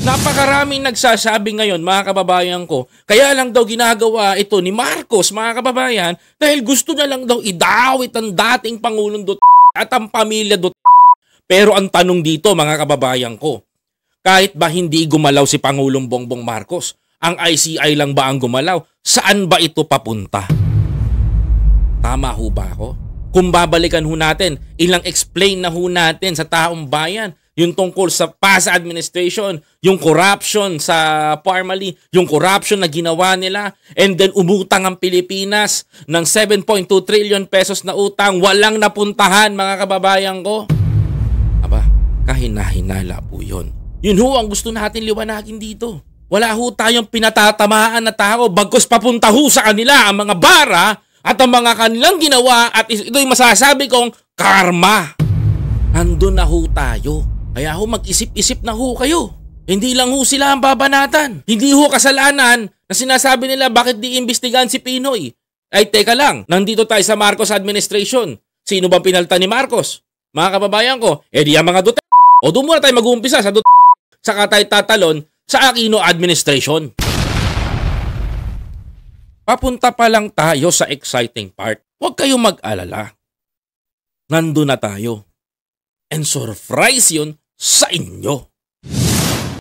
Napakaraming nagsasabi ngayon, mga kababayan ko, kaya lang daw ginagawa ito ni Marcos, mga kababayan, dahil gusto niya lang daw idawit ang dating Pangulong Duterte at ang pamilya Duterte. Pero ang tanong dito, mga kababayan ko, kahit ba hindi gumalaw si Pangulong Bongbong Marcos, ang ICI lang ba ang gumalaw? Saan ba ito papunta? Tama ho ba ako? Kung babalikan ho natin, ilang explain na ho natin sa taong bayan, yung tungkol sa PASA administration, yung corruption sa Parmali, yung corruption na ginawa nila, and then umutang ang Pilipinas ng 7.2 trillion pesos na utang, walang napuntahan, mga kababayan ko. Aba, kahina-hinala po yun. Yun ho ang gusto natin liwanagin dito. Wala ho tayong pinatatamaan na tao, bagkus papunta ho sa kanila ang mga bara at ang mga kanilang ginawa, at ito'y masasabi kong karma. Nandun na ho tayo. Kaya ho mag-isip-isip na ho kayo. Hindi lang ho sila ang babanatan. Hindi ho kasalanan na sinasabi nila bakit di imbestigahan si Pinoy. Ay teka lang, nandito tayo sa Marcos administration. Sino bang pinalta ni Marcos? Mga kababayan ko, di ang mga Duterte. O doon muna tayo mag-uumpisa sa Duterte. Saka tayo tatalon sa Aquino administration. Papunta pa lang tayo sa exciting part. Huwag kayong mag-alala. Nandun na tayo. And surprise yun sa inyo.